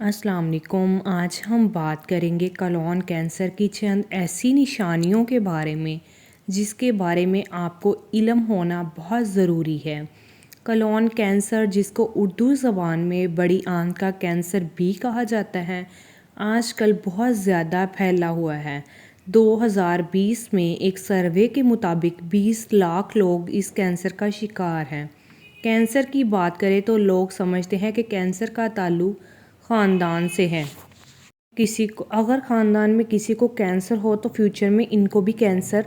अस्सलाम वालेकुम। आज हम बात करेंगे कॉलोन कैंसर की चंद ऐसी निशानियों के बारे में जिसके बारे में आपको इल्म होना बहुत ज़रूरी है। कॉलोन कैंसर, जिसको उर्दू ज़बान में बड़ी आंत का कैंसर भी कहा जाता है, आजकल बहुत ज़्यादा फैला हुआ है। 2020 में एक सर्वे के मुताबिक 20 लाख लोग इस कैंसर का शिकार हैं। कैंसर की बात करें तो लोग समझते हैं कि कैंसर का ताल्लुक ख़ानदान से है। अगर ख़ानदान में किसी को कैंसर हो तो फ्यूचर में इनको भी कैंसर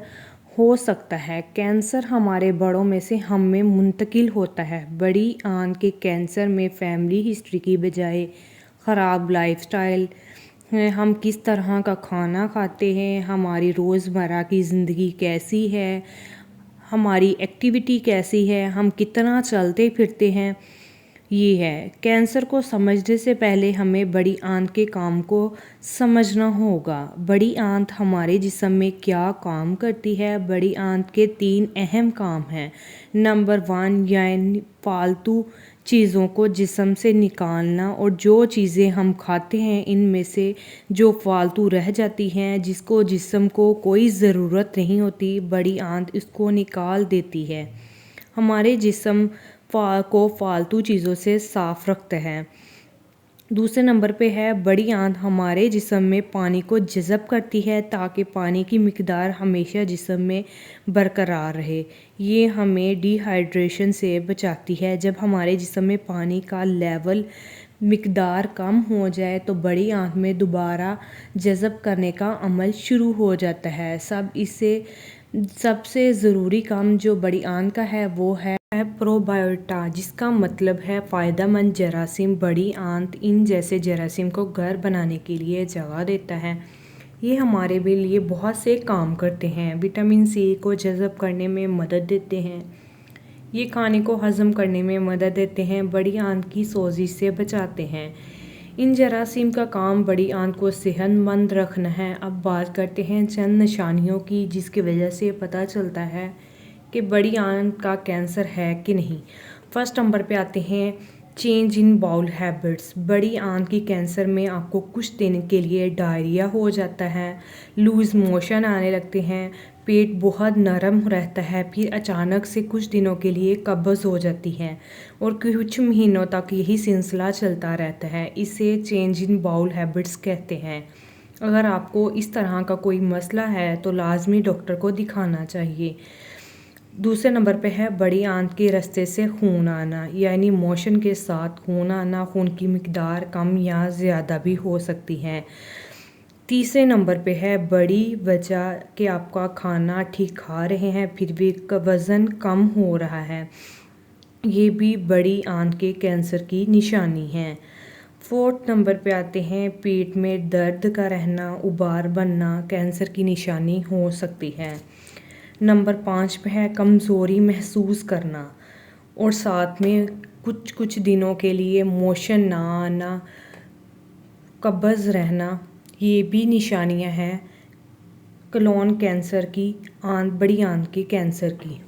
हो सकता है। कैंसर हमारे बड़ों में से हम में मुंतकिल होता है। बड़ी आंत के कैंसर में फैमिली हिस्ट्री की बजाय ख़राब लाइफस्टाइल, हम किस तरह का खाना खाते हैं, हमारी रोज़मर्रा की ज़िंदगी कैसी है, हमारी एक्टिविटी कैसी है, हम कितना चलते फिरते हैं, ये है। कैंसर को समझने से पहले हमें बड़ी आंत के काम को समझना होगा। बड़ी आंत हमारे जिस्म में क्या काम करती है? बड़ी आंत के 3 अहम काम हैं। नंबर 1, यानी फालतू चीज़ों को जिस्म से निकालना, और जो चीज़ें हम खाते हैं इनमें से जो फालतू रह जाती हैं, जिसको जिस्म को कोई ज़रूरत नहीं होती, बड़ी आंत इसको निकाल देती है। हमारे जिस्म को फालतू चीज़ों से साफ़ रखता है। दूसरे नंबर पे है, बड़ी आंत हमारे जिस्म में पानी को जज़ब करती है ताकि पानी की मिक़दार हमेशा जिस्म में बरकरार रहे। ये हमें डिहाइड्रेशन से बचाती है। जब हमारे जिस्म में पानी का लेवल मिक़दार कम हो जाए तो बड़ी आंत में दोबारा जज़ब करने का अमल शुरू हो जाता है। सबसे ज़रूरी काम जो बड़ी आंत का है वो है प्रोबायोटा, जिसका मतलब है फ़ायदेमंद जरासीम। बड़ी आंत इन जैसे जरासीम को घर बनाने के लिए जगह देता है। ये हमारे लिए बहुत से काम करते हैं। विटामिन सी को जज़ब करने में मदद देते हैं। ये खाने को हज़म करने में मदद देते हैं। बड़ी आंत की सोजिश से बचाते हैं। इन जरासीम का काम बड़ी आंत को सेहतमंद रखना है। अब बात करते हैं चंद निशानियों की जिसकी वजह से पता चलता है कि बड़ी आंत का कैंसर है कि नहीं। फर्स्ट नंबर पे आते हैं चेंज इन बाउल हैबिट्स। बड़ी आंत की कैंसर में आपको कुछ दिन के लिए डायरिया हो जाता है, लूज़ मोशन आने लगते हैं, पेट बहुत नरम रहता है, फिर अचानक से कुछ दिनों के लिए कब्ज़ हो जाती है और कुछ महीनों तक यही सिलसिला चलता रहता है। इसे चेंज इन बाउल हैबिट्स कहते हैं। अगर आपको इस तरह का कोई मसला है तो लाजमी डॉक्टर को दिखाना चाहिए। दूसरे नंबर पे है बड़ी आंत के रास्ते से खून आना, यानी मोशन के साथ खून आना। खून की मिक़दार कम या ज़्यादा भी हो सकती है। तीसरे नंबर पे है बड़ी वजह कि आपका खाना ठीक खा रहे हैं फिर भी वज़न कम हो रहा है। ये भी बड़ी आंत के कैंसर की निशानी है। फोर्थ नंबर पे आते हैं पेट में दर्द का रहना, उबार बनना कैंसर की निशानी हो सकती है। नंबर 5 पे है कमज़ोरी महसूस करना और साथ में कुछ दिनों के लिए मोशन ना आना, कब्ज़ रहना, ये भी निशानियां हैं कॉलोन कैंसर की, बड़ी आंत के कैंसर की।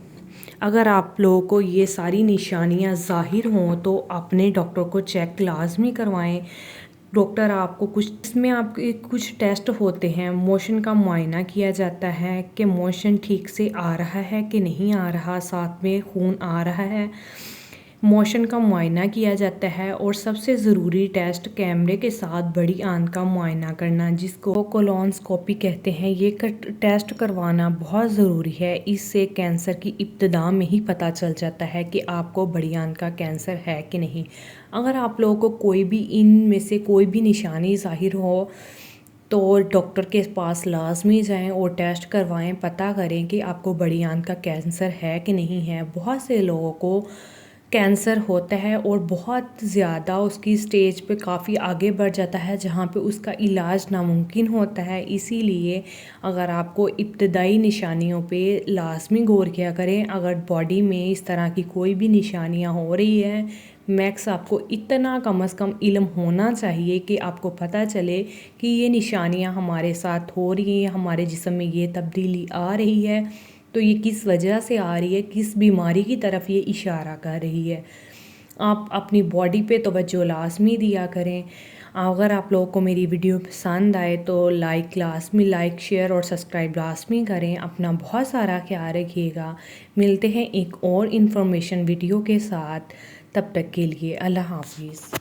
अगर आप लोगों को ये सारी निशानियां ज़ाहिर हों तो अपने डॉक्टर को चेक लाजमी करवाएं। डॉक्टर आपको इसमें आपके कुछ टेस्ट होते हैं। मोशन का मुआयना किया जाता है कि मोशन ठीक से आ रहा है कि नहीं आ रहा, साथ में खून आ रहा है, मोशन का मुआयना किया जाता है। और सबसे ज़रूरी टेस्ट कैमरे के साथ बड़ी आंत का मुआयना करना, जिसको कोलोनोस्कोपी कहते हैं। ये टेस्ट करवाना बहुत ज़रूरी है। इससे कैंसर की इब्तिदा में ही पता चल जाता है कि आपको बड़ी आंत का कैंसर है कि नहीं। अगर आप लोगों को कोई भी इनमें से कोई भी निशानी ज़ाहिर हो तो डॉक्टर के पास लाजमी जाएं और टेस्ट करवाएं, पता करें कि आपको बड़ी आंत का कैंसर है कि नहीं है। बहुत से लोगों को कैंसर होता है और बहुत ज़्यादा उसकी स्टेज पे काफ़ी आगे बढ़ जाता है जहाँ पे उसका इलाज नामुमकिन होता है। इसीलिए अगर आपको इब्तदाई निशानियों पे लाजमी गौर किया करें। अगर बॉडी में इस तरह की कोई भी निशानियाँ हो रही है, मैक्स आपको इतना कम से कम इल्म होना चाहिए कि आपको पता चले कि ये निशानियाँ हमारे साथ हो रही हैं, हमारे जिस्म में ये तब्दीली आ रही है तो ये किस वजह से आ रही है, किस बीमारी की तरफ ये इशारा कर रही है। आप अपनी बॉडी पे तवज्जो लाजमी दिया करें। اگر آپ لوگوں کو میری ویڈیو پسند آئے تو لائک شیئر اور سبسکرائب لازمی کریں. اپنا بہت سارا خیال رکھیے گا. ملتے ہیں ایک اور انفارمیشن ویڈیو کے ساتھ. تب تک کے لیے اللہ حافظ.